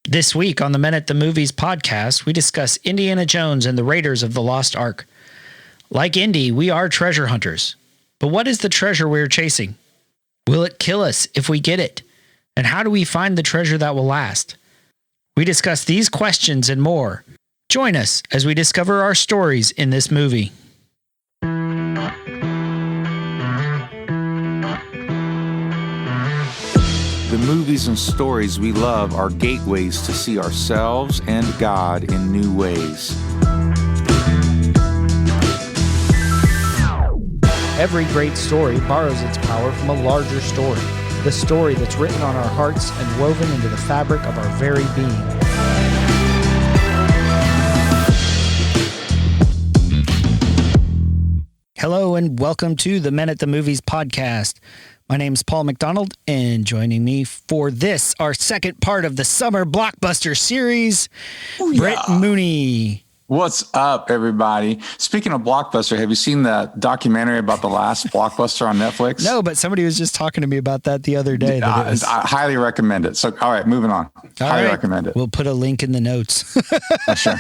This week on the Men at the Movies podcast, we discuss Indiana Jones and the Raiders of the Lost Ark. Like Indy, we are treasure hunters. But what is the treasure we're chasing? Will it kill us if we get it? And how do we find the treasure that will last? We discuss these questions and more. Join us as we discover our stories in this movie. The movies and stories we love are gateways to see ourselves and God in new ways. Every great story borrows its power from a larger story. The story that's written on our hearts and woven into the fabric of our very being. Hello and welcome to the Men at the Movies podcast. My name's Paul McDonald, and joining me for this, our second part of the summer blockbuster series, Britt Mooney. What's up, everybody? Speaking of blockbuster, have you seen the documentary about the last blockbuster on Netflix? No, but somebody was just talking to me about that the other day. I highly recommend it. So, all right, moving on. Highly recommend it. We'll put a link in the notes. Sure.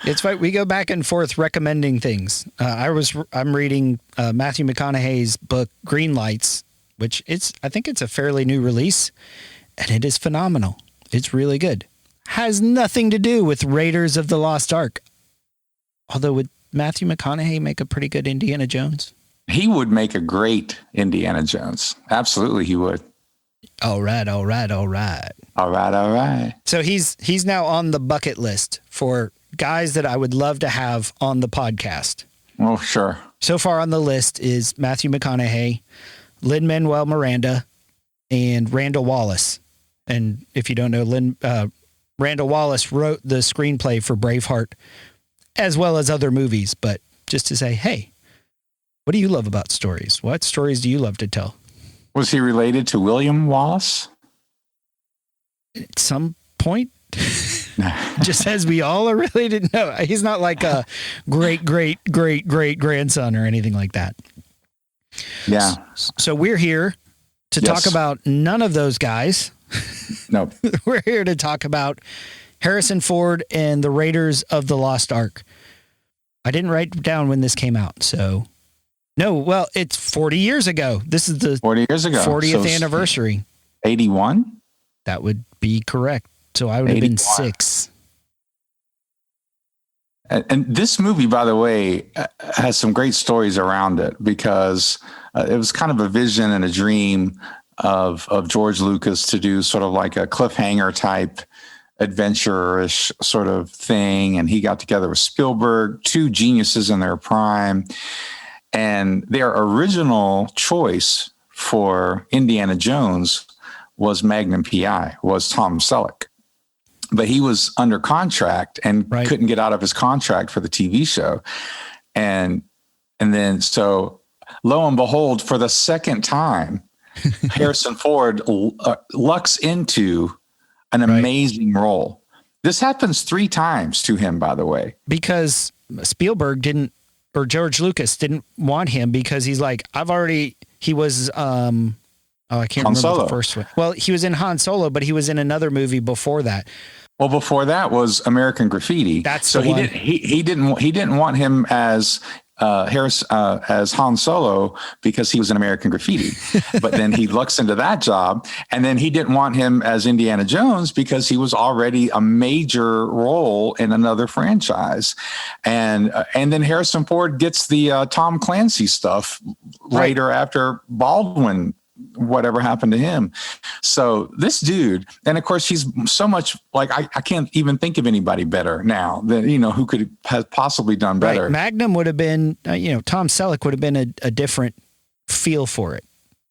It's right. We go back and forth recommending things. I'm reading Matthew McConaughey's book Green Lights, which I think it's a fairly new release, and it is phenomenal. It's really good. Has nothing to do with Raiders of the Lost Ark. Although would Matthew McConaughey make a pretty good Indiana Jones? He would make a great Indiana Jones. Absolutely, he would. All right. So he's now on the bucket list for guys that I would love to have on the podcast. Oh, sure. So far on the list is Matthew McConaughey, Lin-Manuel Miranda, and Randall Wallace. And if you don't know, Randall Wallace wrote the screenplay for Braveheart, as well as other movies. But just to say, hey, what do you love about stories? What stories do you love to tell? Was he related to William Wallace? At some point? Just as we all are related? No, he's not like a great grandson or anything like that. Yeah. So we're here to talk about none of those guys. Nope. We're here to talk about Harrison Ford and the Raiders of the Lost Ark. I didn't write down when this came out, so no. Well, it's 40 years ago. This is the 40 years ago 40th anniversary. 81? That would be correct. So I would have been 6. And this movie, by the way, has some great stories around it because it was kind of a vision and a dream of George Lucas to do sort of like a cliffhanger type adventure-ish sort of thing. And he got together with Spielberg, two geniuses in their prime. And their original choice for Indiana Jones was Magnum P.I., was Tom Selleck. But he was under contract and couldn't get out of his contract for the TV show. And then, so lo and behold, for the second time, Harrison Ford lucks into an amazing role. This happens 3 times to him, by the way. Because Spielberg didn't, or George Lucas didn't want him because he's like, he was, I can't remember the first one. Well, he was in Han Solo, but he was in another movie before that. Well, before that was American Graffiti. That's so the one. He didn't want him as as Han Solo because he was in American Graffiti. But then he looks into that job, and then he didn't want him as Indiana Jones because he was already a major role in another franchise. And then Harrison Ford gets the Tom Clancy stuff later after Baldwin, whatever happened to him. So this dude, and of course he's so much like, I can't even think of anybody better now that, who could have possibly done better. Right. Magnum would have been, Tom Selleck would have been a different feel for it.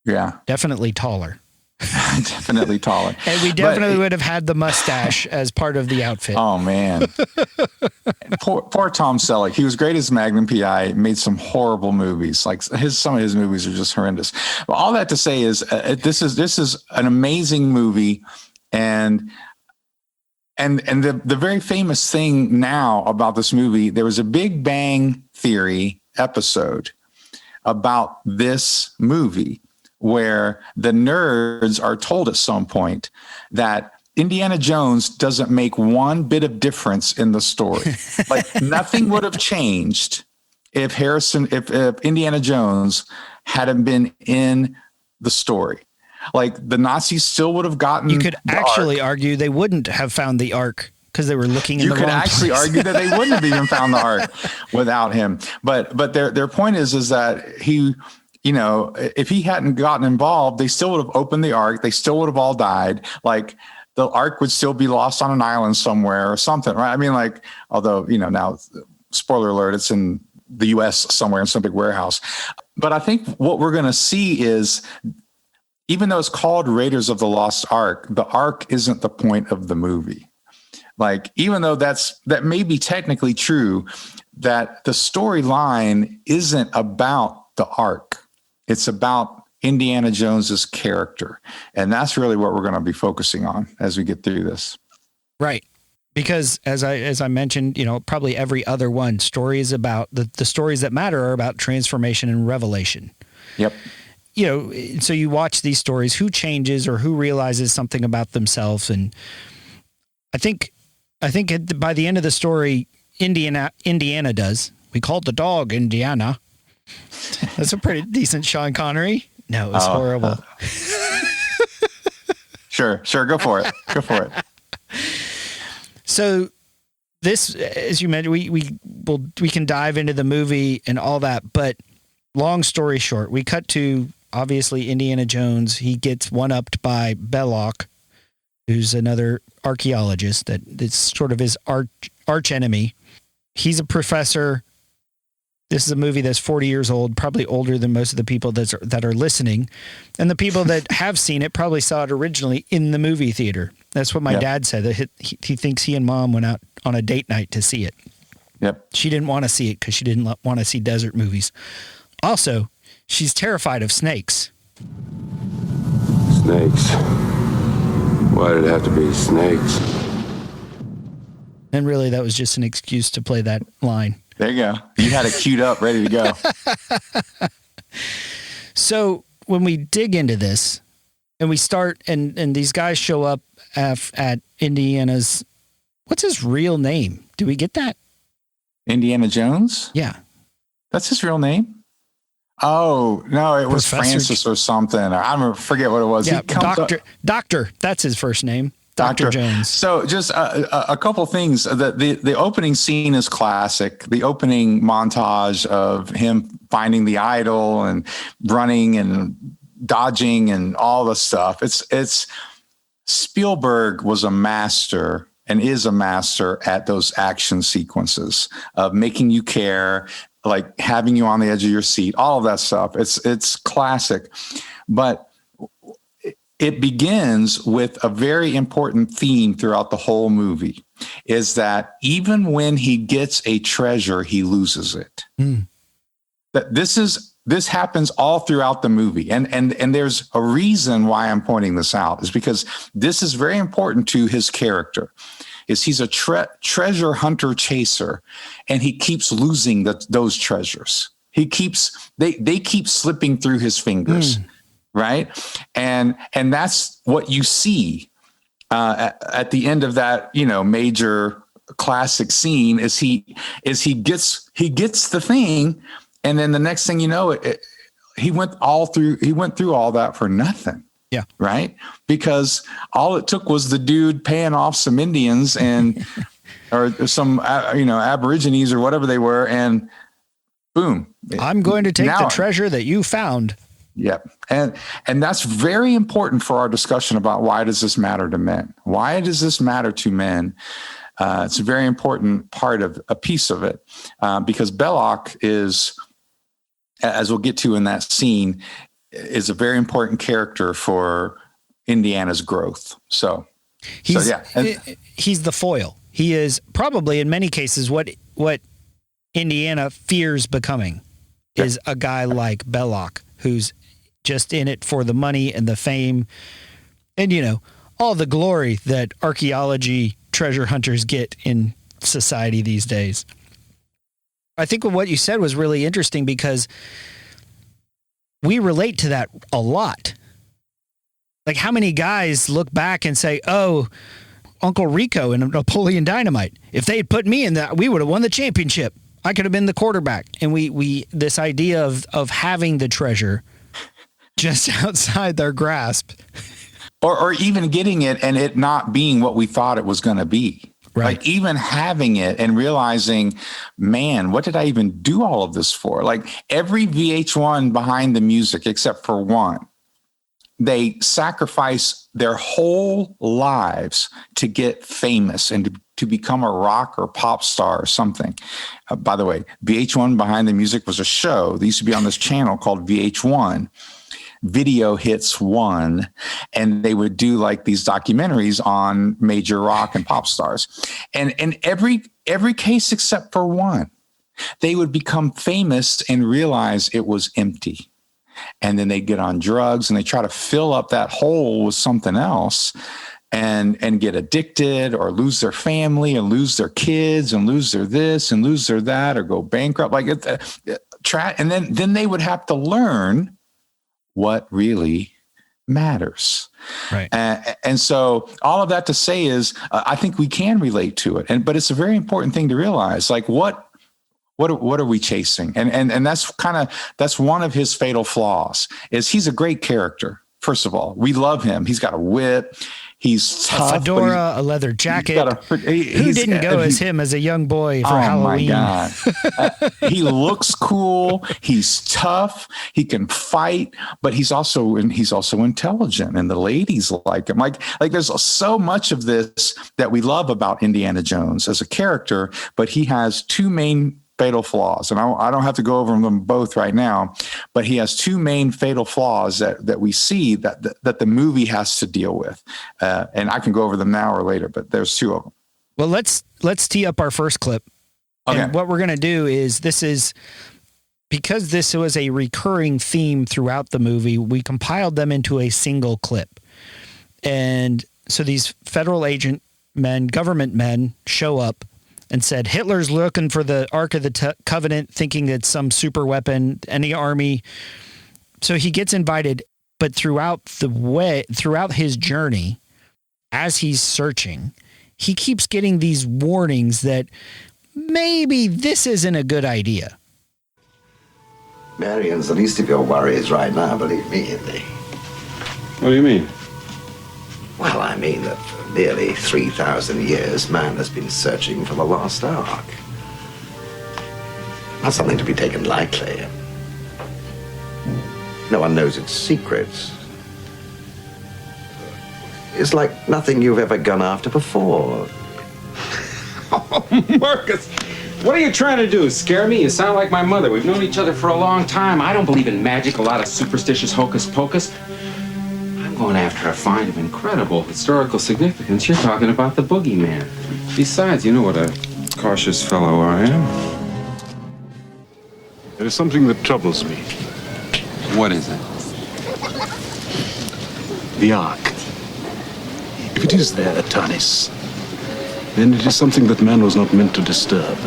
Yeah. Definitely taller. Definitely taller. And we definitely would have had the mustache as part of the outfit. Oh, man. Poor Tom Selleck. He was great as Magnum P.I., made some horrible movies. Like some of his movies are just horrendous. But all that to say is this is an amazing movie. And the very famous thing now about this movie, there was a Big Bang Theory episode about this movie where the nerds are told at some point that Indiana Jones doesn't make one bit of difference in the story. Like nothing would have changed if Indiana Jones hadn't been in the story. Like the Nazis still would have gotten. You could actually argue they wouldn't have found the Ark because they were looking in the wrong place. You could actually argue that they wouldn't have even found the Ark without him. But their point is that he, you know, if he hadn't gotten involved, they still would have opened the Ark. They still would have all died. Like the Ark would still be lost on an island somewhere or something, right? I mean, like, although, you know, now, spoiler alert, it's in the U.S. somewhere in some big warehouse. But I think what we're going to see is, even though it's called Raiders of the Lost Ark, the Ark isn't the point of the movie. Like, even though that may be technically true, that the storyline isn't about the Ark. It's about Indiana Jones's character. And that's really what we're going to be focusing on as we get through this. Right. Because as I mentioned, you know, probably every other one, stories about the stories that matter are about transformation and revelation. Yep. You know, so you watch these stories, who changes or who realizes something about themselves. And I think by the end of the story, Indiana does. We called the dog Indiana. That's a pretty decent Sean Connery. No, it was horrible. Sure. Go for it. So this, as you mentioned, we can dive into the movie and all that, but long story short, we cut to obviously Indiana Jones. He gets one-upped by Belloc, who's another archaeologist that's sort of his arch enemy. He's a professor. This is a movie that's 40 years old, probably older than most of the people that are listening. And the people that have seen it probably saw it originally in the movie theater. That's what my dad said. That he thinks he and Mom went out on a date night to see it. Yep. She didn't want to see it because she didn't want to see desert movies. Also, she's terrified of snakes. Snakes. Why did it have to be snakes? And really, that was just an excuse to play that line. There you go. You had it queued up, ready to go. So when we dig into this and we start and these guys show up at Indiana's, what's his real name? Do we get that? Indiana Jones? Yeah. That's his real name? Oh, no, it was Professor Francis or something. I forget what it was. Yeah, Doctor, that's his first name. Dr. Jones. So just a couple things. The opening scene is classic. The opening montage of him finding the idol and running and dodging and all the stuff. It's Spielberg was a master and is a master at those action sequences of making you care, like having you on the edge of your seat, all of that stuff. It's classic. But it begins with a very important theme throughout the whole movie, is that even when he gets a treasure, he loses it. That this happens all throughout the movie. And there's a reason why I'm pointing this out, is because this is very important to his character. Is he's a treasure hunter chaser, and he keeps losing those treasures. They keep slipping through his fingers. Right. And that's what you see at the end of that, you know, major classic scene is he gets the thing. And then the next thing you know, he went through all that for nothing. Yeah. Right. Because all it took was the dude paying off some Indians or some, Aborigines or whatever they were. And boom. I'm going to take the treasure that you found. Yep. And that's very important for our discussion about why does this matter to men? Why does this matter to men? It's a very important part of a piece of it because Belloc is, as we'll get to in that scene, is a very important character for Indiana's growth. He's the foil. He is probably in many cases what Indiana fears becoming is a guy like Belloc, who's just in it for the money and the fame and, you know, all the glory that archaeology treasure hunters get in society these days. I think what you said was really interesting because we relate to that a lot. Like, how many guys look back and say, oh, Uncle Rico and Napoleon Dynamite, if they had put me in that, we would have won the championship. I could have been the quarterback. And we this idea of having the treasure just outside their grasp. Or even getting it and it not being what we thought it was going to be. Right. Like even having it and realizing, man, what did I even do all of this for? Like every VH1 behind the music, except for one, they sacrifice their whole lives to get famous and to become a rock or pop star or something. By the way, VH1 Behind the Music was a show that used to be on this channel called VH1. Video Hits 1, and they would do like these documentaries on major rock and pop stars. And in every case except for one, they would become famous and realize it was empty. And then they get on drugs and they try to fill up that hole with something else and get addicted or lose their family and lose their kids and lose their this and lose their that or go bankrupt. Like and then they would have to learn what really matters. Right. And so all of that to say is, I think we can relate to it. But it's a very important thing to realize, like what are we chasing? And that's one of his fatal flaws is he's a great character. First of all, we love him. He's got a whip. He's tough. A fedora, a leather jacket. Who didn't go as him as a young boy for Halloween? Oh my God. He looks cool. He's tough. He can fight, but he's also intelligent, and the ladies like him. Like there's so much of this that we love about Indiana Jones as a character, but he has two main fatal flaws. And I don't have to go over them both right now, but he has two main fatal flaws that we see that the movie has to deal with. And I can go over them now or later, but there's two of them. Well, let's tee up our first clip. Okay. And what we're going to do is because this was a recurring theme throughout the movie, we compiled them into a single clip. And so these federal agent men, government men show up and said, Hitler's looking for the Ark of the Covenant, thinking it's some super weapon, any army. So he gets invited, but throughout his journey, as he's searching, he keeps getting these warnings that maybe this isn't a good idea. Marion's the least of your worries right now, believe me, Indy. What do you mean? Well, I mean that for nearly 3,000 years, man has been searching for the Lost Ark. Not something to be taken lightly. No one knows its secrets. It's like nothing you've ever gone after before. Oh, Marcus, what are you trying to do? Scare me? You sound like my mother. We've known each other for a long time. I don't believe in magic, a lot of superstitious hocus pocus. I'm going after a find of incredible historical significance. You're talking about the boogeyman. Besides, you know what a cautious fellow I am. There is something that troubles me. What is it? The Ark. If it is there, Atanis, then it is something that man was not meant to disturb.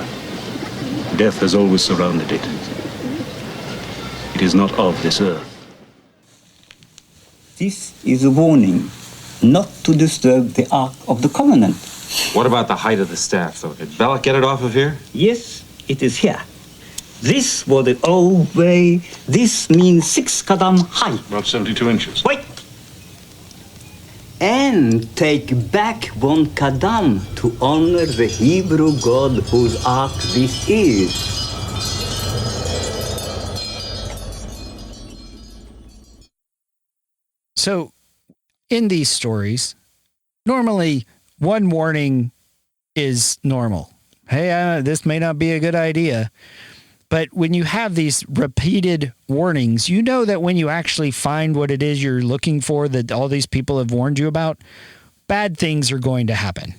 Death has always surrounded it. It is not of this earth. This is a warning not to disturb the Ark of the Covenant. What about the height of the staff, though? Did Belloc get it off of here? Yes, it is here. This was the old way. This means 6 kadam high. About 72 inches. Wait! And take back 1 kadam to honor the Hebrew god whose ark this is. So in these stories, normally one warning is normal. Hey, this may not be a good idea. But when you have these repeated warnings, you know that when you actually find what it is you're looking for that all these people have warned you about, bad things are going to happen.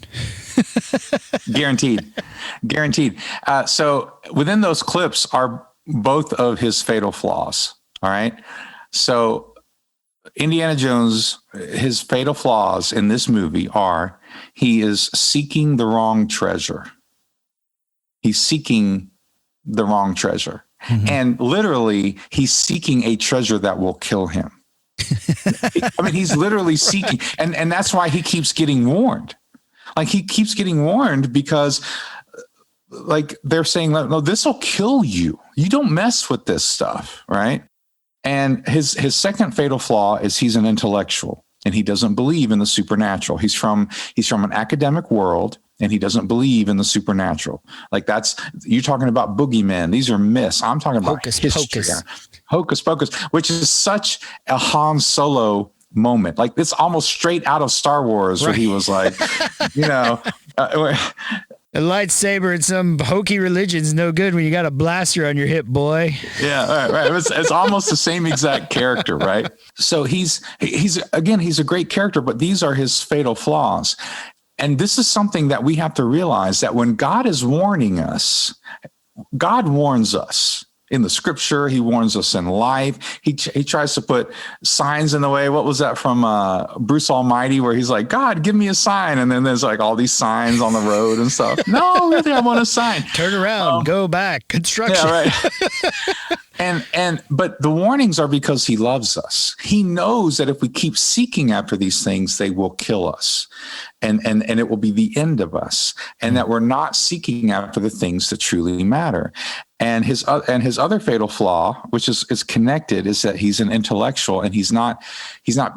Guaranteed. So within those clips are both of his fatal flaws. All right. So Indiana Jones, his fatal flaws in this movie are he is seeking the wrong treasure. He's seeking the wrong treasure. And literally, he's seeking a treasure that will kill him. I mean, he's literally seeking, and that's why he keeps getting warned. Like, he keeps getting warned because, like, they're saying, no, this will kill you. You don't mess with this stuff, right? And his second fatal flaw is he's an intellectual, and he doesn't believe in the supernatural. He's from an academic world, and he doesn't believe in the supernatural. Like, you're talking about boogeymen. These are myths. I'm talking about hocus history. pocus. Hocus pocus, which is such a Han Solo moment. Like, it's almost straight out of Star Wars, where he was like, a lightsaber in some hokey religion's no good when you got a blaster on your hip, boy. Yeah, right. It's almost the same exact character, right? So he's a great character, but these are his fatal flaws. And this is something that we have to realize, that when God is warning us, God warns us. In the scripture, he warns us in life. He tries to put signs in the way. What was that from Bruce Almighty, where he's like, God, give me a sign. And then there's like all these signs on the road and stuff. No, really, I want a sign. Turn around, go back, construction. Yeah, right. But the warnings are because he loves us. He knows that if we keep seeking after these things, they will kill us. And it will be the end of us, and that we're not seeking after the things that truly matter. And his other fatal flaw, which is connected, is that he's an intellectual, and he's not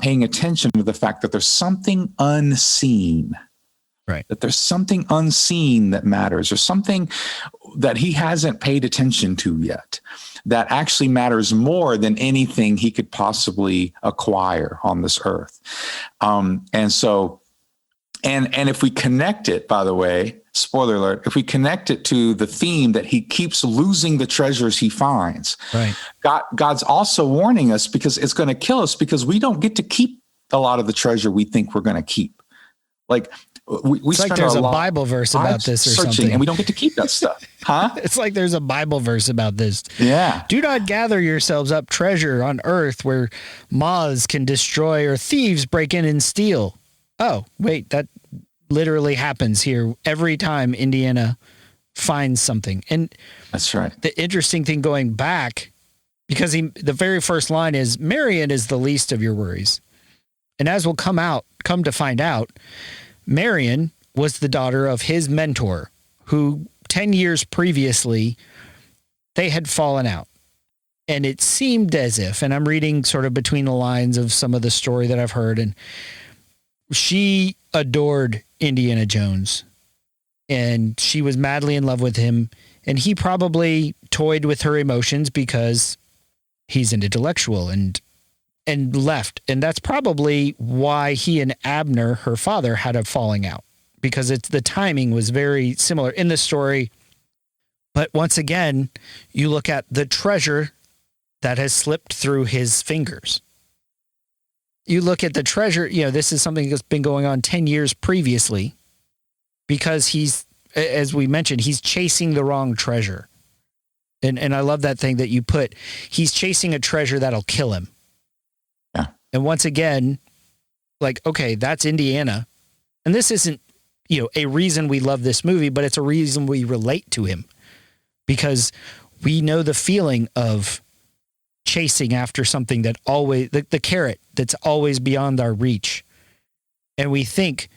paying attention to the fact that there's something unseen. Right. That there's something unseen that matters, or something that he hasn't paid attention to yet, that actually matters more than anything he could possibly acquire on this earth. And if we connect it, by the way, spoiler alert, if we connect it to the theme that he keeps losing the treasures he finds, right? God's also warning us, because it's going to kill us, because we don't get to keep a lot of the treasure we think we're going to keep. Like, we spend there's a Bible verse about this or something, and we don't get to keep that stuff. Huh? It's like there's a Bible verse about this. Yeah. Do not gather yourselves up treasure on earth where moths can destroy or thieves break in and steal. Oh, wait, that literally happens here every time Indiana finds something. And that's right. The interesting thing going back, because the very first line is, Marion is the least of your worries. And as we'll come to find out, Marion was the daughter of his mentor, who 10 years previously, they had fallen out. And it seemed as if, and I'm reading sort of between the lines of some of the story that I've heard, and she adored Indiana Jones, and she was madly in love with him, and he probably toyed with her emotions because he's an intellectual, and left. And that's probably why he and Abner, her father, had a falling out, because the timing was very similar in the story. But once again, you look at the treasure that has slipped through his fingers. You look at the treasure, this is something that's been going on 10 years previously, because he's, as we mentioned, he's chasing the wrong treasure. And I love that thing that you put, he's chasing a treasure that'll kill him. Yeah. And once again, like, okay, that's Indiana. And this isn't, a reason we love this movie, but it's a reason we relate to him, because we know the feeling of chasing after something that always, the carrot that's always beyond our reach. And we think,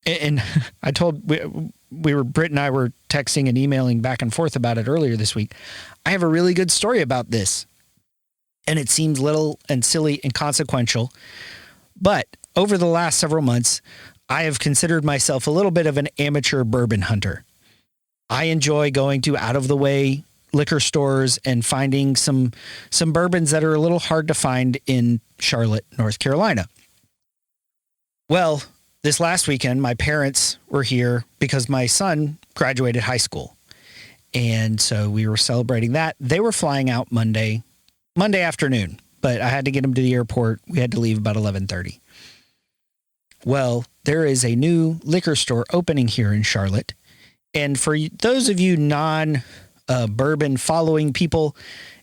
and I told, Britt and I were texting and emailing back and forth about it earlier this week. I have a really good story about this, and it seems little and silly and consequential, but over the last several months, I have considered myself a little bit of an amateur bourbon hunter. I enjoy going to out of the way liquor stores and finding some bourbons that are a little hard to find in Charlotte, North Carolina. Well, this last weekend, my parents were here because my son graduated high school. And so we were celebrating that. They were flying out Monday afternoon, but I had to get them to the airport. We had to leave about 11:30. Well, there is a new liquor store opening here in Charlotte. And for those of you non-bourbon following people,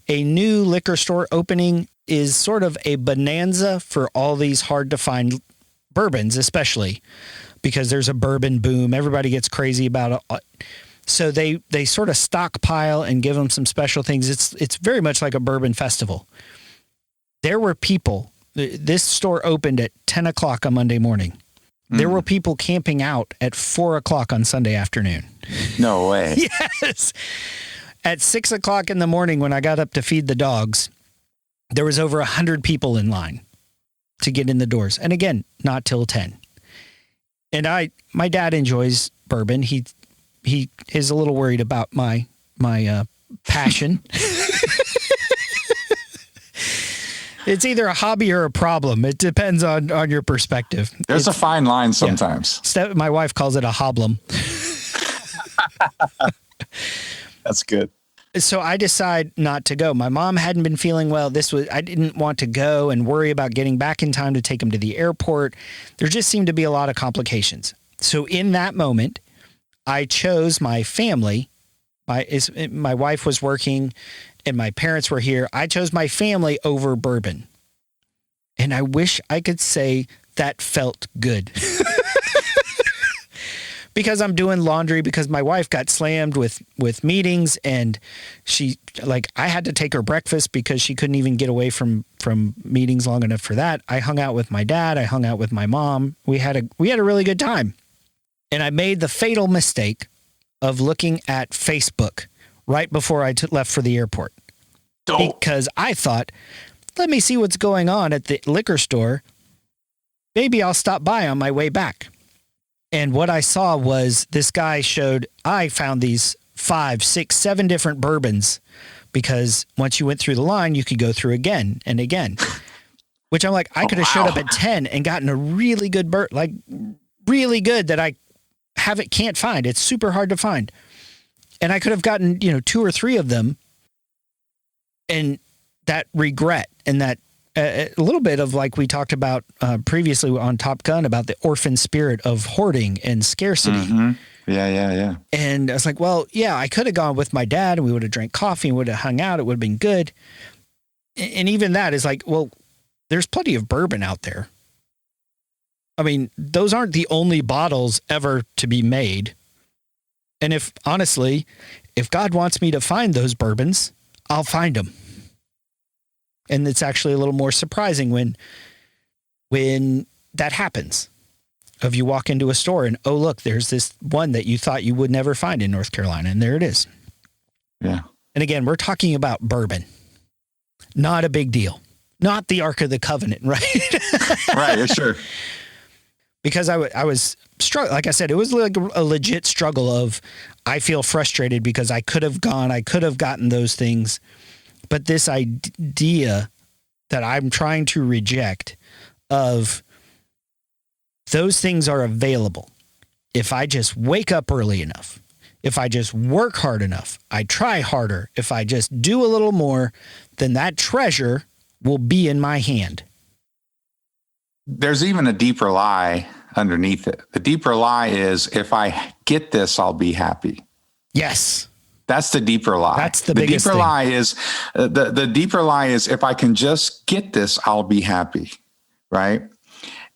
a new liquor store opening is sort of a bonanza for all these hard to find bourbons, especially because there's a bourbon boom. Everybody gets crazy about it. So they sort of stockpile and give them some special things. It's very much like a bourbon festival. There were people, this store opened at 10 o'clock on Monday morning. There were people camping out at 4 o'clock on Sunday afternoon. No way. Yes. At 6 o'clock in the morning, when I got up to feed the dogs, there was over 100 people in line to get in the doors. And again, not till 10. And my dad enjoys bourbon. He is a little worried about my passion. It's either a hobby or a problem. It depends on your perspective. There's a fine line sometimes. Yeah. My wife calls it a hoblum. That's good. So I decide not to go. My mom hadn't been feeling well. I didn't want to go and worry about getting back in time to take him to the airport. There just seemed to be a lot of complications. So in that moment, I chose my family. My wife was working and my parents were here. I chose my family over bourbon. And I wish I could say that felt good. Because I'm doing laundry, because my wife got slammed with meetings, and I had to take her breakfast because she couldn't even get away from meetings long enough for that. I hung out with my dad. I hung out with my mom. We had a really good time. And I made the fatal mistake of looking at Facebook right before I left for the airport. Because I thought, let me see what's going on at the liquor store. Maybe I'll stop by on my way back. And what I saw was this guy I found these 5, 6, 7 different bourbons, because once you went through the line, you could go through again and again, which I'm like, I could have showed up at 10 and gotten a really good really good that I can't find. It's super hard to find. And I could have gotten, 2 or 3 of them. And that regret and that a little bit of, like we talked about previously on Top Gun, about the orphan spirit of hoarding and scarcity. Mm-hmm. Yeah. And I was like, well, yeah, I could have gone with my dad and we would have drank coffee and would have hung out. It would have been good. And even that is like, well, there's plenty of bourbon out there. I mean, those aren't the only bottles ever to be made. And if God wants me to find those bourbons, I'll find them. And it's actually a little more surprising when that happens. Of you walk into a store and, oh, look, there's this one that you thought you would never find in North Carolina. And there it is. Yeah. And again, we're talking about bourbon. Not a big deal. Not the Ark of the Covenant, right? Right, sure. Because I was struggling. Like I said, it was like a legit struggle of, I feel frustrated because I could have gotten those things. But this idea that I'm trying to reject of those things are available. If I just wake up early enough, if I just work hard enough, I try harder, if I just do a little more, then that treasure will be in my hand. There's even a deeper lie underneath it. The deeper lie is, if I get this, I'll be happy. Yes. That's the deeper lie. That's the biggest deeper thing. lie is the deeper lie is, if I can just get this, I'll be happy. Right.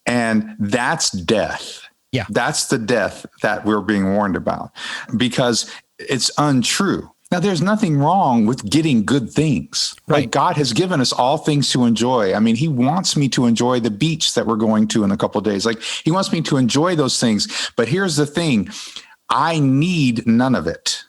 And that's death. Yeah. That's the death that we're being warned about, because it's untrue. Now, there's nothing wrong with getting good things. Right. Like, God has given us all things to enjoy. I mean, he wants me to enjoy the beach that we're going to in a couple of days. Like, he wants me to enjoy those things. But here's the thing. I need none of it.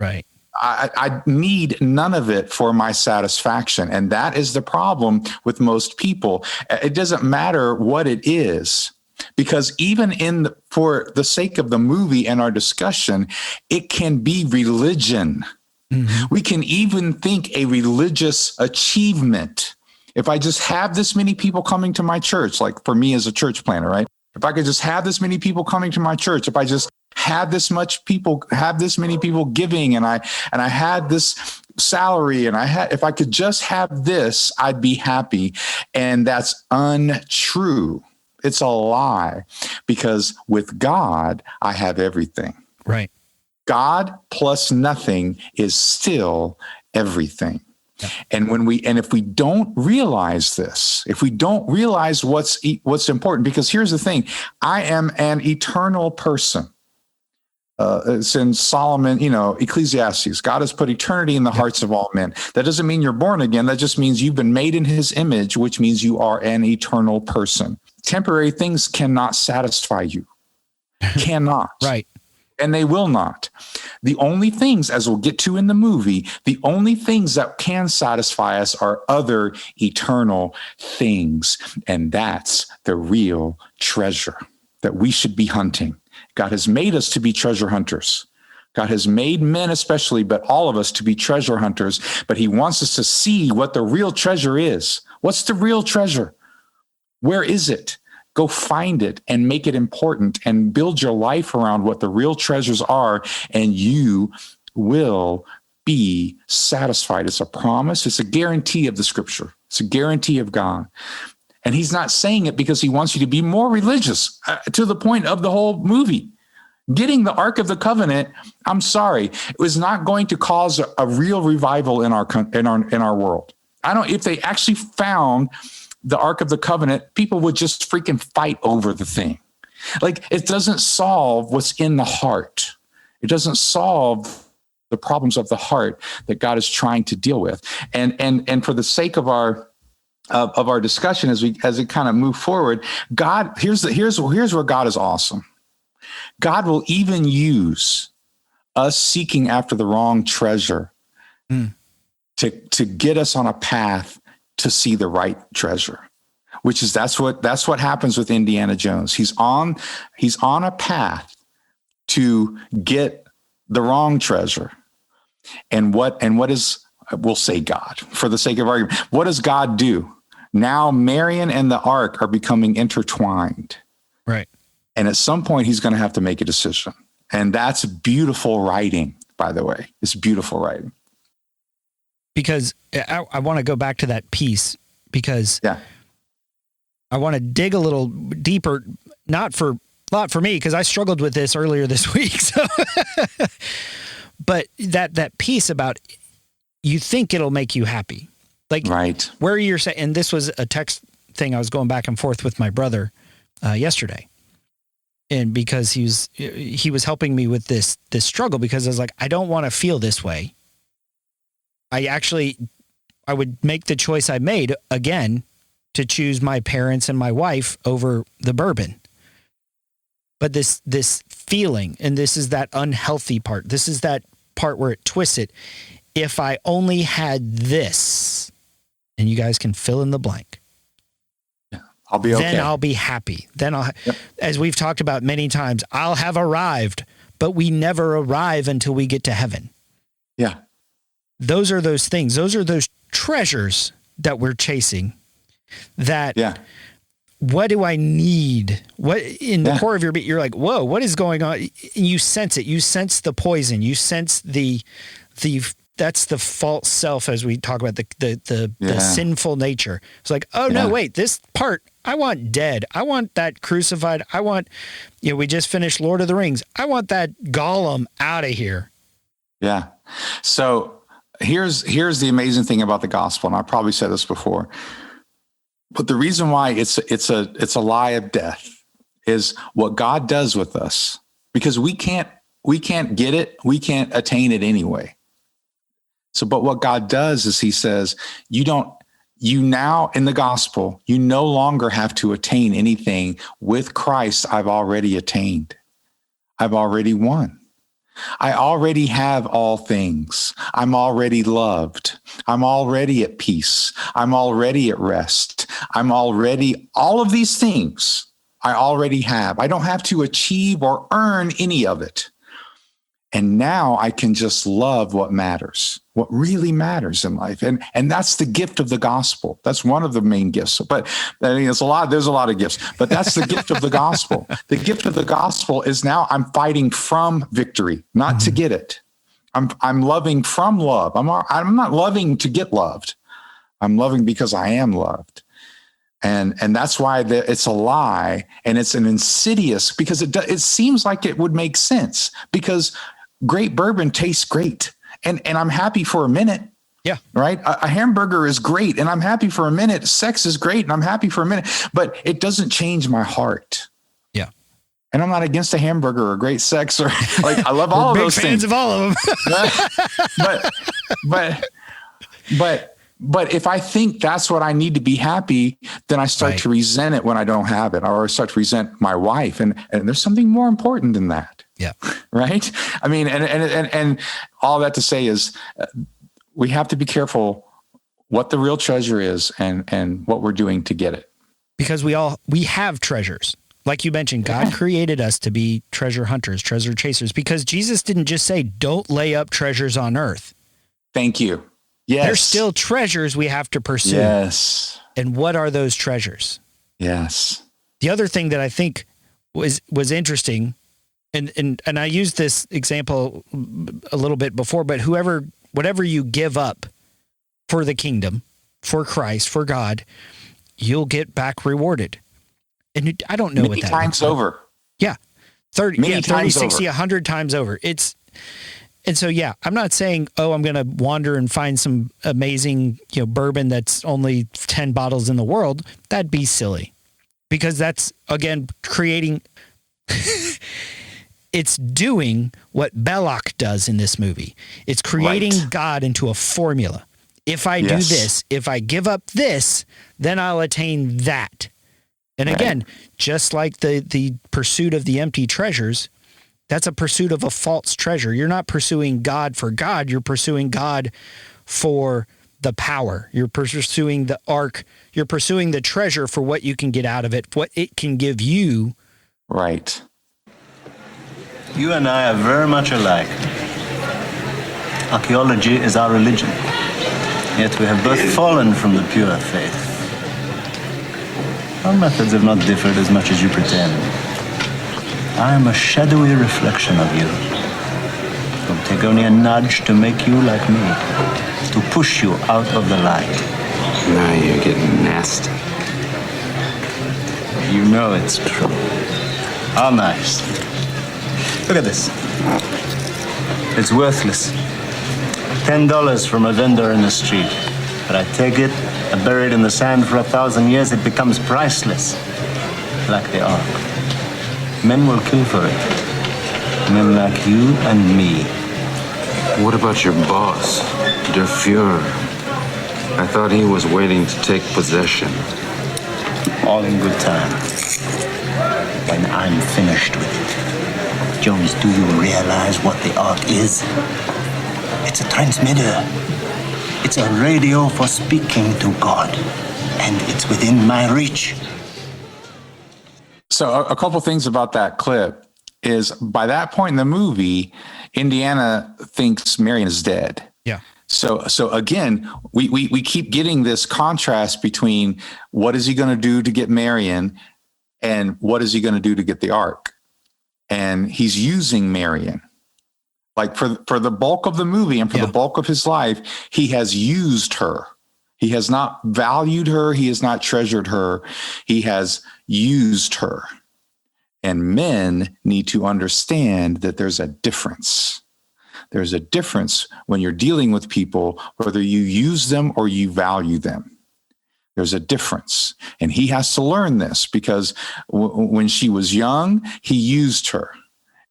Right. I need none of it for my satisfaction. And that is the problem with most people. It doesn't matter what it is, because even for the sake of the movie and our discussion, it can be religion. Mm-hmm. We can even think a religious achievement. If I just have this many people coming to my church, like for me as a church planner, right? If I could just have this many people coming to my church, if I just have this many people giving, and I had this salary, and if I could just have this, I'd be happy. And that's untrue. It's a lie, because with God, I have everything. Right. God plus nothing is still everything. Yeah. And if we don't realize this, if we don't realize what's important, because here's the thing, I am an eternal person. It's in Solomon, Ecclesiastes. God has put eternity in the hearts of all men. That doesn't mean you're born again. That just means you've been made in his image, which means you are an eternal person. Temporary things cannot satisfy you. Cannot. Right. And they will not. The only things, as we'll get to in the movie, the only things that can satisfy us are other eternal things. And that's the real treasure that we should be hunting. God has made us to be treasure hunters. God has made men especially, but all of us to be treasure hunters. But he wants us to see what the real treasure is. What's the real treasure? Where is it? Go find it and make it important and build your life around what the real treasures are, and you will be satisfied. It's a promise. It's a guarantee of the scripture. It's a guarantee of God. And he's not saying it because he wants you to be more religious, to the point of the whole movie. Getting the Ark of the Covenant, I'm sorry, it was not going to cause a real revival in our world. If they actually found the Ark of the Covenant, people would just freaking fight over the thing. Like, it doesn't solve what's in the heart. It doesn't solve the problems of the heart that God is trying to deal with. And for the sake of our discussion, as we kind of move forward, God, here's where God is awesome. God will even use us seeking after the wrong treasure to get us on a path to see the right treasure, that's what happens with Indiana Jones. He's on a path to get the wrong treasure. And what is, we'll say God for the sake of argument. What does God do? Now Marion and the Ark are becoming intertwined. Right. And at some point he's going to have to make a decision. And that's beautiful writing, by the way. It's beautiful writing. Because I want to go back to that piece, because I want to dig a little deeper, not for me, because I struggled with this earlier this week. So, but that piece about, you think it'll make you happy. Like, right. Where you're saying, and this was a text thing I was going back and forth with my brother yesterday. And because he was helping me with this struggle, because I was like, I don't want to feel this way. I would make the choice I made again to choose my parents and my wife over the bourbon. But this feeling, and this is that unhealthy part. This is that part where it twists it. If I only had this, and you guys can fill in the blank. Yeah, I'll be okay. Then I'll be happy. Then as we've talked about many times, I'll have arrived, but we never arrive until we get to heaven. Yeah. Those are those things. Those are those treasures that we're chasing. What do I need? What in the core of your beat, you're like, whoa, what is going on? You sense it. You sense the poison. You sense the that's the false self, as we talk about the sinful nature. It's like, oh no, wait, this part I want dead. I want that crucified. I want, we just finished Lord of the Rings. I want that Gollum out of here. Yeah. So here's the amazing thing about the gospel, and I probably said this before, but the reason why it's a lie of death is what God does with us, because we can't get it, we can't attain it anyway. So, but what God does is he says, you now in the gospel, you no longer have to attain anything. With Christ, I've already attained. I've already won. I already have all things. I'm already loved. I'm already at peace. I'm already at rest. I'm already, all of these things I already have. I don't have to achieve or earn any of it. And now I can just love what matters, what really matters in life. And that's the gift of the gospel. That's one of the main gifts. But there's a lot of gifts, but that's the gift of the gospel. The gift of the gospel is now I'm fighting from victory, not to get it. I'm loving from love. I'm not loving to get loved. I'm loving because I am loved. And that's why it's a lie, and it's an insidious, because it seems like it would make sense, because great bourbon tastes great. And I'm happy for a minute. Yeah. Right. A hamburger is great, and I'm happy for a minute. Sex is great, and I'm happy for a minute, but it doesn't change my heart. Yeah. And I'm not against a hamburger or great sex or like, I love all of those things. Big fans of all of them. but if I think that's what I need to be happy, then I start to resent it when I don't have it, or I start to resent my wife. And there's something more important than that. Yeah. Right. I mean, and all that to say is we have to be careful what the real treasure is and what we're doing to get it. Because we have treasures. Like you mentioned, God created us to be treasure hunters, treasure chasers, because Jesus didn't just say, don't lay up treasures on earth. Thank you. Yes. There's still treasures we have to pursue. Yes. And what are those treasures? Yes. The other thing that I think was interesting, and I used this example a little bit before, but whatever you give up for the kingdom, for Christ, for God, you'll get back rewarded. And I don't know many what that times over. Yeah. 30, many 30, times 60, over. 100 times over. And so, yeah, I'm not saying, I'm going to wander and find some amazing, bourbon that's only 10 bottles in the world. That'd be silly, because that's, again, creating, it's doing what Belloc does in this movie. It's creating God into a formula. If I do this, if I give up this, then I'll attain that. And again, just like the pursuit of the empty treasures, that's a pursuit of a false treasure. You're not pursuing God for God. You're pursuing God for the power. You're pursuing the ark. You're pursuing the treasure for what you can get out of it, what it can give you. Right. You and I are very much alike. Archaeology is our religion. Yet we have both fallen from the pure faith. Our methods have not differed as much as you pretend. I am a shadowy reflection of you. It will take only a nudge to make you like me, to push you out of the light. Now you're getting nasty. You know it's true. How nice. Look at this. It's worthless. $10 from a vendor in the street. But I take it, I bury it in the sand for 1,000 years, it becomes priceless. Like the Ark. Men will kill for it. Men like you and me. What about your boss, Der Fuhrer? I thought he was waiting to take possession. All in good time. When I'm finished with it. Jones, do you realize what the Ark is? It's a transmitter. It's a radio for speaking to God. And it's within my reach. So a couple things about that clip is by that point in the movie, Indiana thinks Marion is dead. Yeah. So again, we keep getting this contrast between what is he going to do to get Marion and what is he going to do to get the Ark? And he's using Marion. Like for the bulk of the movie and for the bulk of his life, he has used her. He has not valued her. He has not treasured her. He has used her. And men need to understand that there's a difference. There's a difference when you're dealing with people, whether you use them or you value them. There's a difference. And he has to learn this because when she was young, he used her.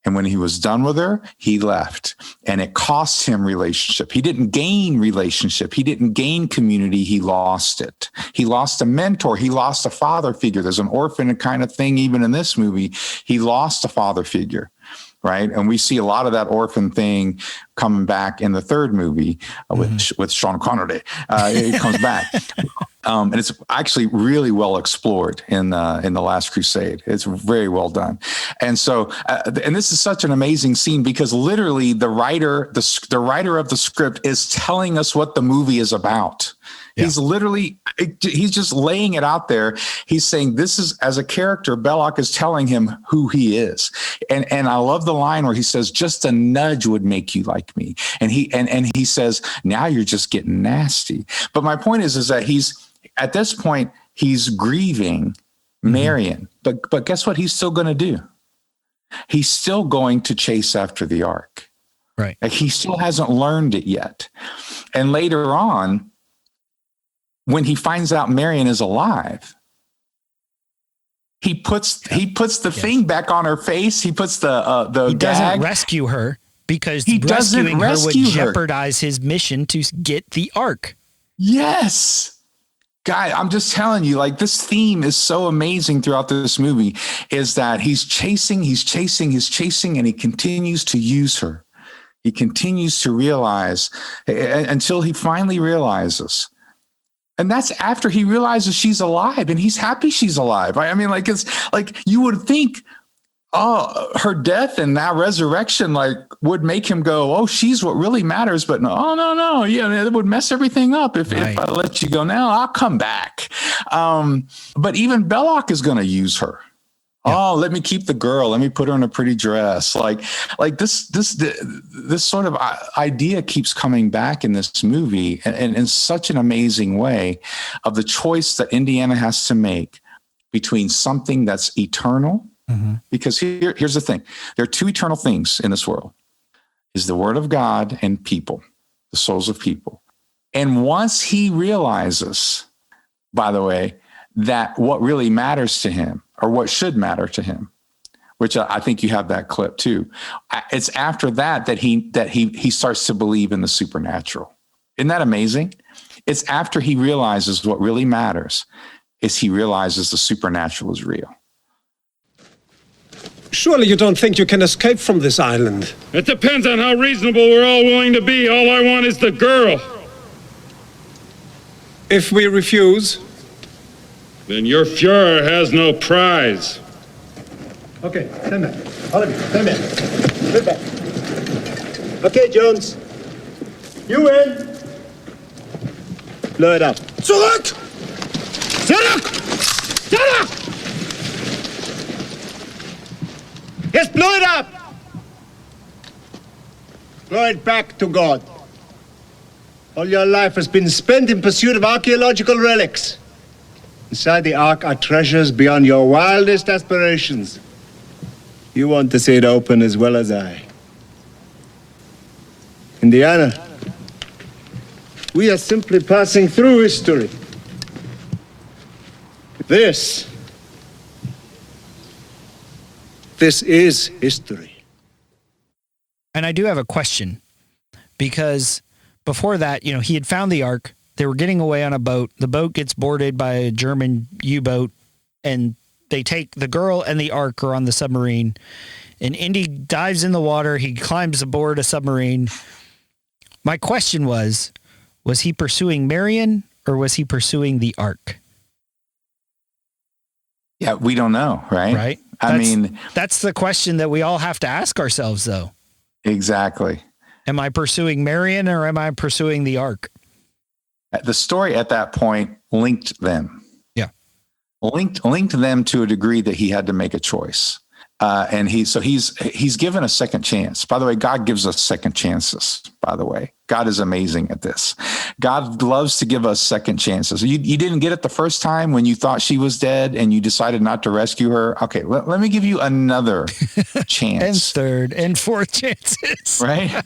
And when he was done with her, he left. And it cost him relationship. He didn't gain relationship. He didn't gain community. He lost it. He lost a mentor. He lost a father figure. There's an orphan kind of thing even in this movie. He lost a father figure, right? And we see a lot of that orphan thing coming back in the third movie with Sean Connery. It comes back. And it's actually really well explored in the Last Crusade. It's very well done. And so, and this is such an amazing scene because literally the writer of the script is telling us what the movie is about. Yeah. He's just laying it out there. He's saying this is, as a character, Belloc is telling him who he is. And I love the line where he says, just a nudge would make you like me. And he says, now you're just getting nasty. But my point is that at this point, he's grieving Marion. But guess what he's still going to do? He's still going to chase after the Ark. Right. Like he still hasn't learned it yet. And later on, when he finds out Marion is alive, he puts the thing back on her face. He puts the He doesn't gag. rescue her because He doesn't rescuing her would rescue her. jeopardize his mission to get the Ark. Yes. Guy, I'm just telling you, like, this theme is so amazing throughout this movie, is that he's chasing, and he continues to use her. He continues to realize until he finally realizes. And that's after he realizes she's alive, and he's happy she's alive. I mean, like, it's like you would think, oh, her death and now resurrection, like, would make him go, oh, she's what really matters. But no. Yeah, it would mess everything up if I let you go now. I'll come back. But even Belloc is going to use her. Yeah. Oh, let me keep the girl. Let me put her in a pretty dress. Like this sort of idea keeps coming back in this movie, and in such an amazing way, of the choice that Indiana has to make between something that's eternal. Mm-hmm. Because here's the thing. There are two eternal things in this world, is the word of God and people, the souls of people. And once he realizes, by the way, that what really matters to him, or what should matter to him, which I think you have that clip too. It's after that he starts to believe in the supernatural. Isn't that amazing? It's after he realizes what really matters is he realizes the supernatural is real. Surely you don't think you can escape from this island? It depends on how reasonable we're all willing to be. All I want is the girl. If we refuse? Then your Fuhrer has no prize. Okay, stand back. All of you, stand back. Sit back. Okay, Jones. You win. Blow it up. Zurück! Zurück! Zurück! Yes, blow it up! Blow it back to God. All your life has been spent in pursuit of archaeological relics. Inside the Ark are treasures beyond your wildest aspirations. You want to see it open as well as I. Indiana, we are simply passing through history. This is history. And I do have a question, because before that, he had found the Ark. They were getting away on a boat. The boat gets boarded by a German U-boat, and they take the girl and the Ark are on the submarine. And Indy dives in the water. He climbs aboard a submarine. My question was he pursuing Marion, or was he pursuing the Ark? Yeah, we don't know, right? Right. That's the question that we all have to ask ourselves, though. Exactly. Am I pursuing Marion, or am I pursuing the Ark? The story at that point linked them. Yeah. Linked them to a degree that he had to make a choice. And he's given a second chance. By the way, God gives us second chances, by the way. God is amazing at this. God loves to give us second chances. You didn't get it the first time when you thought she was dead and you decided not to rescue her. Okay, let me give you another chance. And third and fourth chances. Right?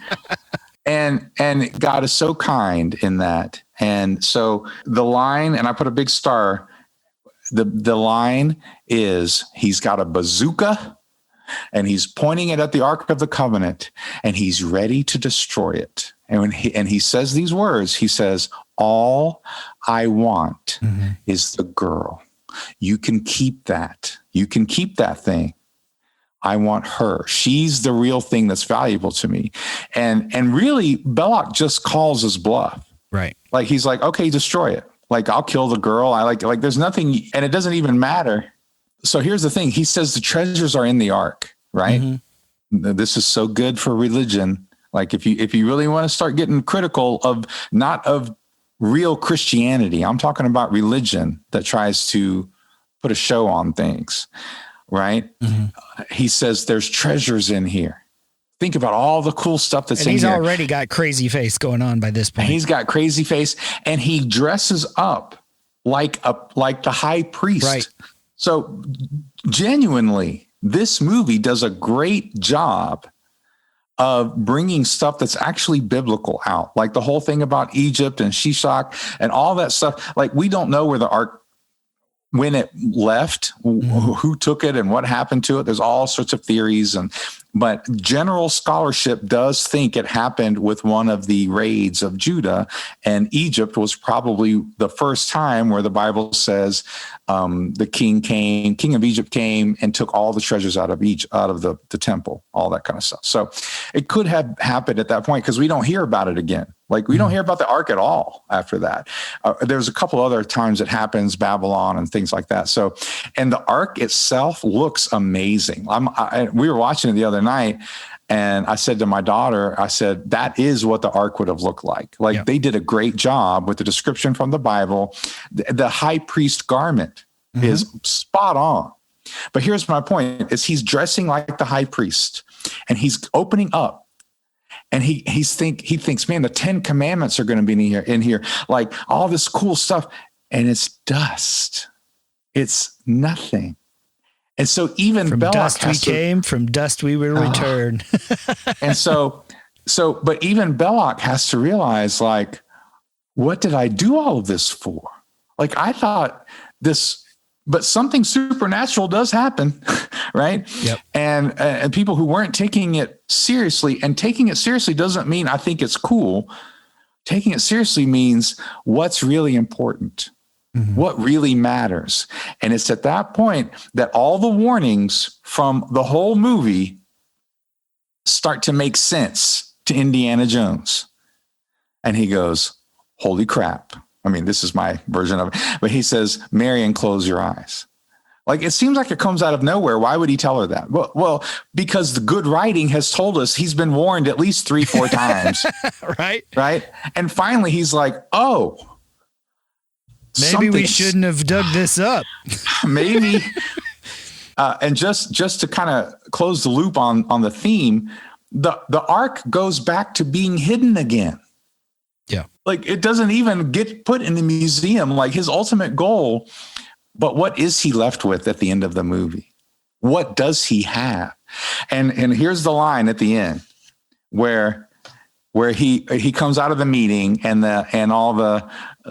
And God is so kind in that. And so the line, and I put a big star, the line is, he's got a bazooka and he's pointing it at the Ark of the Covenant, and he's ready to destroy it. And when he says these words, he says, all I want is the girl. You can keep that. You can keep that thing. I want her. She's the real thing that's valuable to me. And really, Belloc just calls his bluff. Right. Like, he's like, okay, destroy it. Like, I'll kill the girl. I like there's nothing, and it doesn't even matter. So here's the thing. He says the treasures are in the Ark, right? Mm-hmm. This is so good for religion. Like, if you really want to start getting critical of, not of real Christianity, I'm talking about religion that tries to put a show on things, right? Mm-hmm. He says there's treasures in here. Think about all the cool stuff that's in here. And he's already got crazy face going on by this point. And he's got crazy face, and he dresses up like the high priest. Right. So genuinely, this movie does a great job of bringing stuff that's actually biblical out, like the whole thing about Egypt and Shishak and all that stuff. Like, we don't know where the Ark when it left, who took it and what happened to it. There's all sorts of theories, but general scholarship does think it happened with one of the raids of Judah, and Egypt was probably the first time where the Bible says the king of Egypt came and took all the treasures out of the temple, all that kind of stuff. So it could have happened at that point, because we don't hear about it again. Like, we don't hear about the ark at all after that. There's a couple other times it happens, Babylon and things like that. So, and the ark itself looks amazing. We were watching it the other night, and I said to my daughter, I said, that is what the ark would have looked like. Like, they did a great job with the description from the Bible. The high priest garment is spot on. But here's my point, is he's dressing like the high priest, and he's opening up. And he thinks, man, the 10 commandments are going to be in here, like all this cool stuff. And it's dust. It's nothing. And so even from Belloc dust we came, from dust we will return. And but even Belloc has to realize, like, what did I do all of this for? Like, I thought this, but something supernatural does happen, right? Yep. And people who weren't taking it seriously, and taking it seriously doesn't mean I think it's cool. Taking it seriously means what's really important, what really matters. And it's at that point that all the warnings from the whole movie start to make sense to Indiana Jones. And he goes, holy crap. I mean, this is my version of it. But he says, Marion, close your eyes. Like, it seems like it comes out of nowhere. Why would he tell her that? Well, because the good writing has told us he's been warned at least 3-4 times. Right. And finally he's like, oh, maybe we shouldn't have dug this up. Maybe. And just to kind of close the loop on the theme, the ark goes back to being hidden again. Yeah. Like, it doesn't even get put in the museum, like his ultimate goal. But what is he left with at the end of the movie? What does he have? And here's the line at the end where he comes out of the meeting, and all the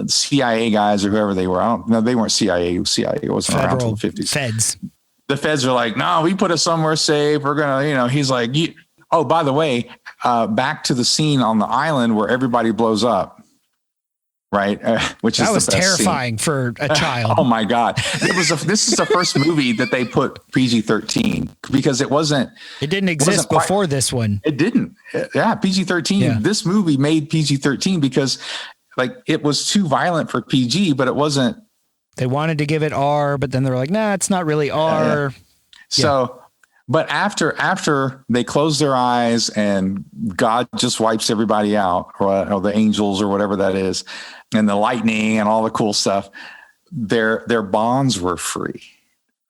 CIA guys or whoever they were, I don't know, they weren't CIA. CIA wasn't around until the 50s. Feds. The feds are like, no, we put it somewhere safe. We're gonna, he's like, oh, by the way, back to the scene on the island where everybody blows up. Right. Which that is was the best terrifying scene. For a child. Oh my God. This is the first movie that they put PG-13, because it didn't exist before this one. It didn't. Yeah. PG-13. Yeah. This movie made PG-13 because, like, it was too violent for PG, but it wasn't. They wanted to give it R, but then they were like, nah, it's not really R. So, but after they close their eyes and God just wipes everybody out, or the angels or whatever that is, and the lightning and all the cool stuff, their bonds were free.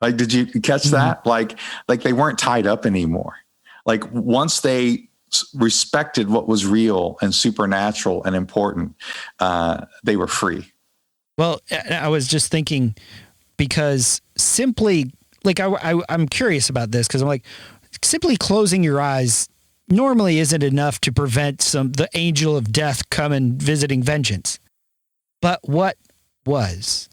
Like, did you catch that? Like they weren't tied up anymore. Like, once they respected what was real and supernatural and important, they were free. Well, I was just thinking, because simply, like, I'm curious about this, because I'm like, simply closing your eyes normally isn't enough to prevent the angel of death coming visiting vengeance. But what was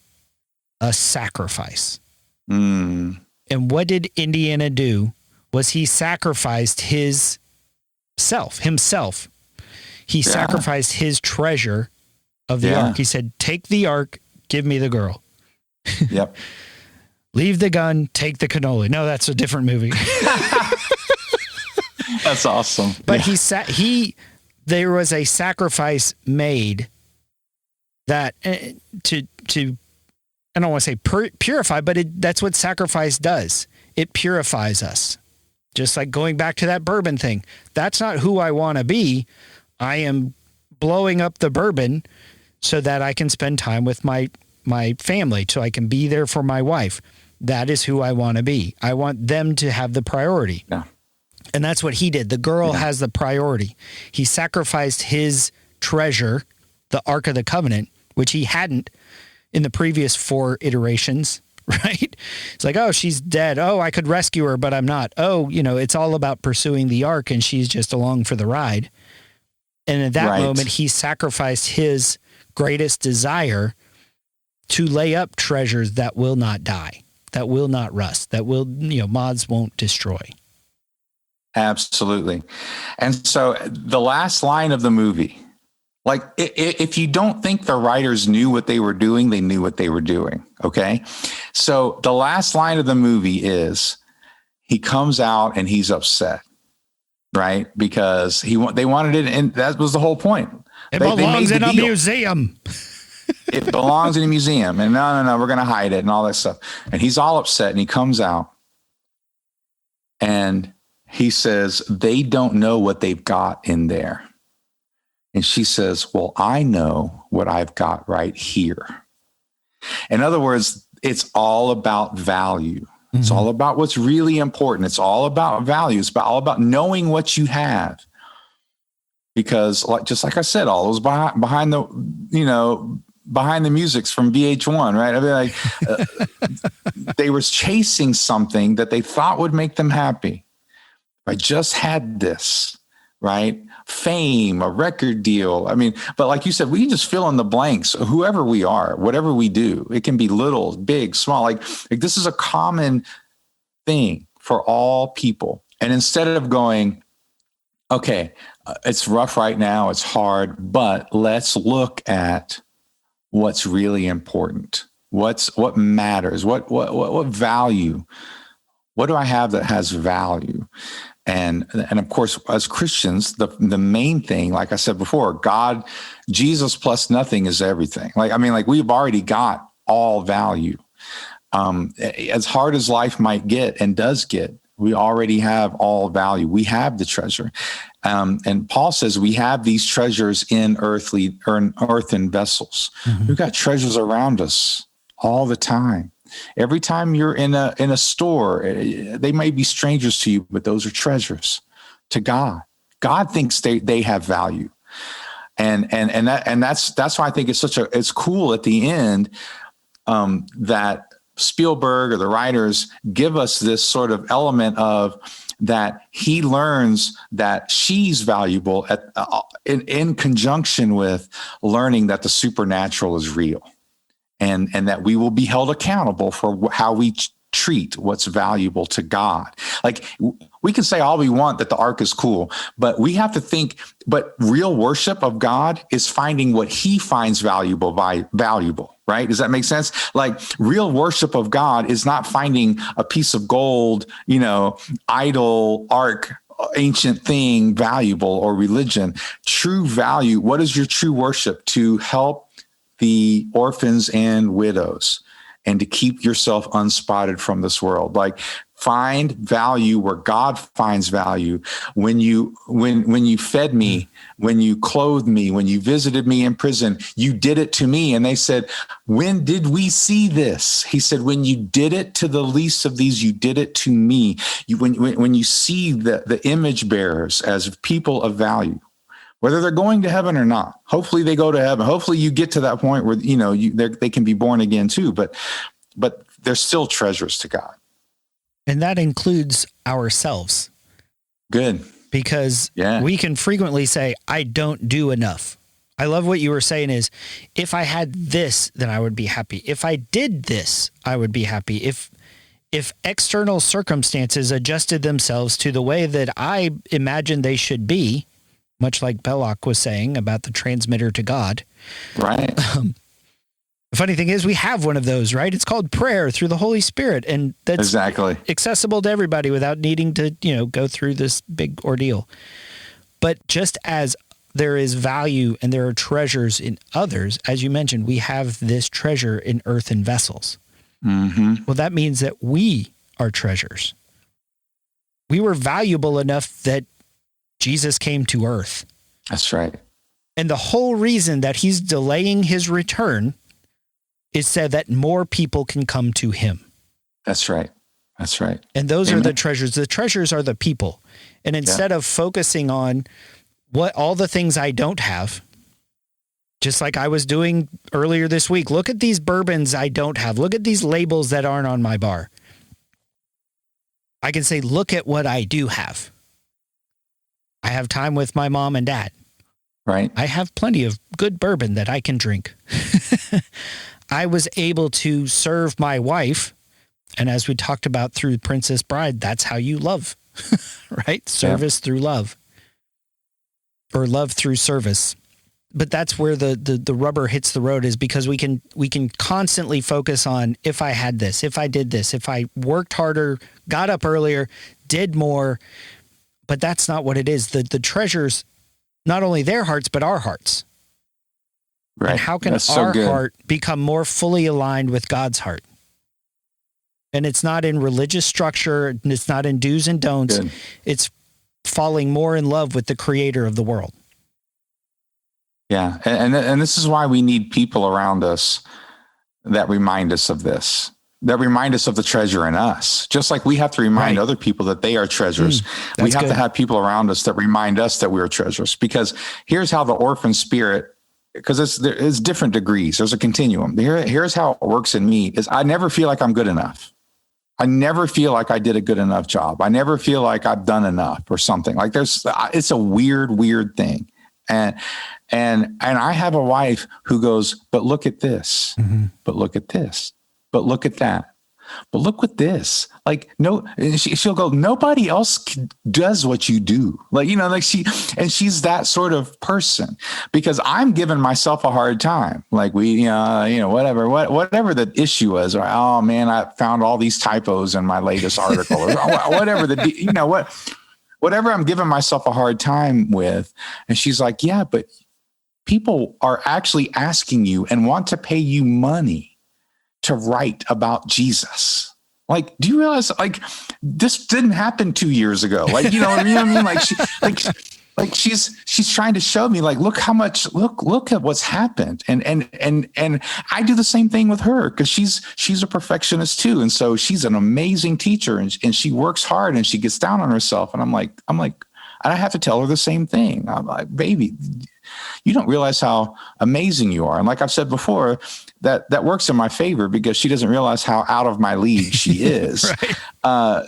a sacrifice? And what did Indiana do? Was he sacrificed himself. He sacrificed his treasure of the ark. He said, take the ark, give me the girl. Yep. Leave the gun, take the cannoli. No, that's a different movie. That's awesome. But there was a sacrifice made that to I don't want to say purify, but that's what sacrifice does. It purifies us. Just like going back to that bourbon thing. That's not who I want to be. I am blowing up the bourbon so that I can spend time with my family, so I can be there for my wife. That is who I want to be. I want them to have the priority. Yeah. And that's what he did. The girl has the priority. He sacrificed his treasure, the Ark of the Covenant, which he hadn't in the previous 4 iterations, right? It's like, oh, she's dead. Oh, I could rescue her, but I'm not. Oh, it's all about pursuing the Ark, and she's just along for the ride. And at that moment, he sacrificed his greatest desire to lay up treasures that will not die, that will not rust, that will, moths won't destroy. Absolutely. And so the last line of the movie, like if you don't think the writers knew what they were doing, they knew what they were doing. Okay. So the last line of the movie is he comes out and he's upset, right? Because they wanted it. And that was the whole point. It belongs in a museum. It belongs in a museum. And no, we're going to hide it and all that stuff. And he's all upset and he comes out and he says, they don't know what they've got in there. And she says, well, I know what I've got right here. In other words, it's all about value. It's all about what's really important. It's all about value. It's all about knowing what you have. Because just like I said, all those behind the music's from VH1, right? I mean, like they were chasing something that they thought would make them happy. I just had this, right? Fame, a record deal. I mean, but like you said, we can just fill in the blanks, whoever we are, whatever we do. It can be little, big, small. Like this is a common thing for all people. And instead of going, okay, it's rough right now, it's hard, but let's look at what's really important. What matters? What value? What do I have that has value? And of course, as Christians, the main thing, like I said before, God, Jesus plus nothing is everything. Like we've already got all value. As hard as life might get and does get, we already have all value. We have the treasure. And Paul says we have these treasures in earthen vessels. We've got treasures around us all the time. Every time you're in a store, they may be strangers to you, but those are treasures to God. God thinks they have value. And that's why I think it's cool at the end that Spielberg or the writers give us this sort of element of that he learns that she's valuable in conjunction with learning that the supernatural is real. And that we will be held accountable for how we treat what's valuable to God. Like we can say all we want that the ark is cool, but we have to think, but real worship of God is finding what he finds valuable, right? Does that make sense? Like real worship of God is not finding a piece of gold, idol, ark, ancient thing valuable or religion. True value. What is your true worship? To help the orphans and widows, and to keep yourself unspotted from this world. Like find value where God finds value. When you fed me, when you clothed me, when you visited me in prison, you did it to me. And they said, when did we see this? He said, when you did it to the least of these, you did it to me. When you see the image bearers as people of value, whether they're going to heaven or not. Hopefully they go to heaven. Hopefully you get to that point where, they can be born again too, but they're still treasures to God. And that includes ourselves. Good. Because we can frequently say, I don't do enough. I love what you were saying is, if I had this, then I would be happy. If I did this, I would be happy. If external circumstances adjusted themselves to the way that I imagine they should be, much like Belloc was saying about the transmitter to God. Right. The funny thing is we have one of those, right? It's called prayer through the Holy Spirit. And that's exactly accessible to everybody without needing to, go through this big ordeal. But just as there is value and there are treasures in others, as you mentioned, we have this treasure in earthen vessels. Mm-hmm. Well, that means that we are treasures. We were valuable enough that Jesus came to earth. That's right. And the whole reason that he's delaying his return is so that more people can come to him. That's right. That's right. And those Amen. are the treasures. The treasures are the people. And instead of focusing on what all the things I don't have, just like I was doing earlier this week, look at these bourbons I don't have. Look at these labels that aren't on my bar. I can say, look at what I do have. I have time with my mom and dad. Right. I have plenty of good bourbon that I can drink. I was able to serve my wife. And as we talked about through Princess Bride, that's how you love, right? Service through love, or love through service. But that's where the rubber hits the road, is because we can constantly focus on, if I had this, if I did this, if I worked harder, got up earlier, did more. But that's not what it is. The treasures, not only their hearts, but our hearts. Right. And how can our heart become more fully aligned with God's heart? And it's not in religious structure. It's not in do's and don'ts. Good. It's falling more in love with the creator of the world. Yeah. And this is why we need people around us that remind us of this, that remind us of the treasure in us. Just like we have to remind other people that they are treasures. We have to have people around us that remind us that we are treasures. Because here's how the orphan spirit, because it's different degrees. There's a continuum. Here's how it works in me is I never feel like I'm good enough. I never feel like I did a good enough job. I never feel like I've done enough or something. Like it's a weird thing. And I have a wife who goes, but look at this, but look at this, but look at that, but look at this. Like, no, she'll go, nobody else does what you do. Like, like she's that sort of person, because I'm giving myself a hard time. Like whatever the issue is, or, oh man, I found all these typos in my latest article, or whatever whatever I'm giving myself a hard time with. And she's like, yeah, but people are actually asking you and want to pay you money to write about Jesus. Like, do you realize, like, this didn't happen 2 years ago? Like, you know what I mean? Like she's trying to show me, like, look at what's happened. And I do the same thing with her, because she's a perfectionist too. And so she's an amazing teacher, and she works hard, and she gets down on herself. And I'm like, and I have to tell her the same thing. I'm like, baby, you don't realize how amazing you are. And like I've said before, that works in my favor, because she doesn't realize how out of my league she is. Right.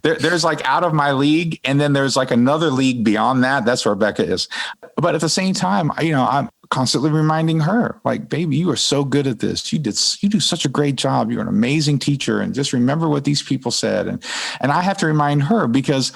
There's like out of my league, and then there's like another league beyond that. That's where Becca is. But at the same time, I'm constantly reminding her, like, baby, you are so good at this. You do such a great job. You're an amazing teacher. And just remember what these people said. And I have to remind her, because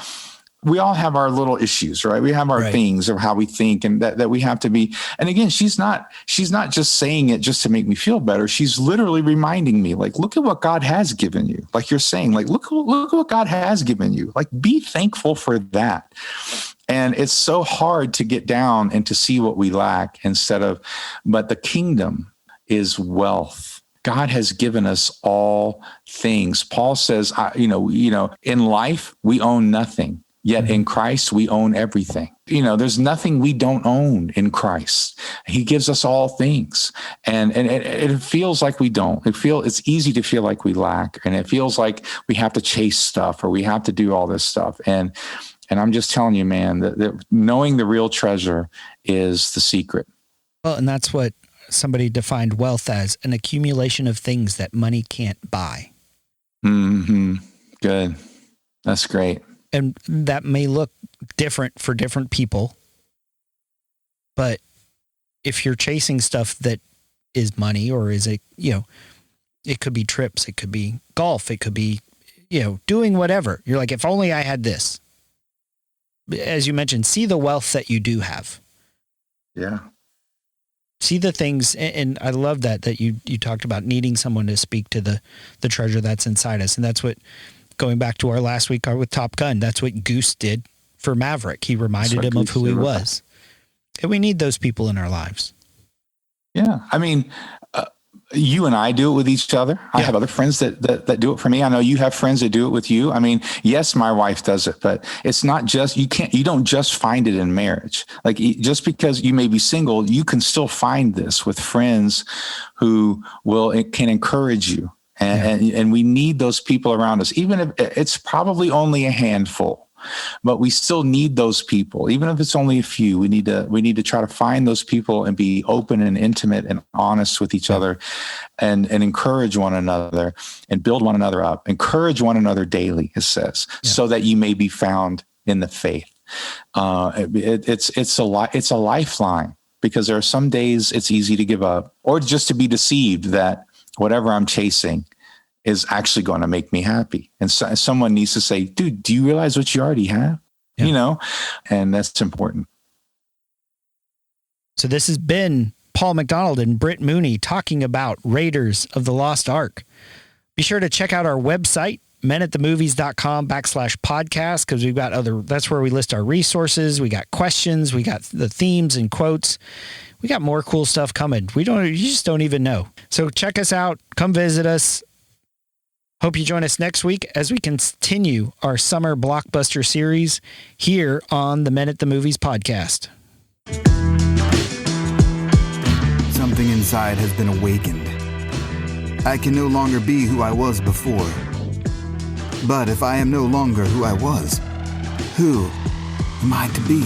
we all have our little issues, right? We have our things of how we think, and that we have to be. And again, she's not just saying it just to make me feel better. She's literally reminding me, like, look at what God has given you. Like you're saying, like, look at what God has given you. Like, be thankful for that. And it's so hard to get down and to see what we lack but the kingdom is wealth. God has given us all things. Paul says, in life, we own nothing. Yet in Christ, we own everything. There's nothing we don't own in Christ. He gives us all things. And it feels like we don't. It's easy to feel like we lack. And it feels like we have to chase stuff, or we have to do all this stuff. And I'm just telling you, man, that knowing the real treasure is the secret. Well, and that's what somebody defined wealth as: an accumulation of things that money can't buy. Mm-hmm. Good. That's great. And that may look different for different people. But if you're chasing stuff that is money, or is it could be trips, it could be golf, it could be, doing whatever. You're like, if only I had this. As you mentioned, see the wealth that you do have. Yeah. See the things. And I love that you talked about needing someone to speak to the treasure that's inside us. And that's what, going back to our last week with Top Gun, that's what Goose did for Maverick. He reminded him of who he was. And we need those people in our lives. Yeah. I mean, you and I do it with each other. I have other friends that do it for me. I know you have friends that do it with you. I mean, yes, my wife does it, but it's not just, you don't just find it in marriage. Like, just because you may be single, you can still find this with friends who can encourage you. And we need those people around us, even if it's probably only a handful, but we still need those people. Even if it's only a few, we need to try to find those people and be open and intimate and honest with each other, and encourage one another and build one another up. Encourage one another daily, it says, so that you may be found in the faith. It's a lifeline. because there are some days it's easy to give up or just to be deceived that whatever I'm chasing is actually going to make me happy. And so, someone needs to say, dude, do you realize what you already have? Yeah. You know, and that's important. So this has been Paul McDonald and Britt Mooney talking about Raiders of the Lost Ark. Be sure to check out our website, menatthemovies.com/podcast, because we've got that's where we list our resources. We got questions, we got the themes and quotes. We got more cool stuff coming. You just don't even know. So check us out. Come visit us. Hope you join us next week as we continue our summer blockbuster series here on the Men at the Movies podcast. Something inside has been awakened. I can no longer be who I was before. But if I am no longer who I was, who am I to be?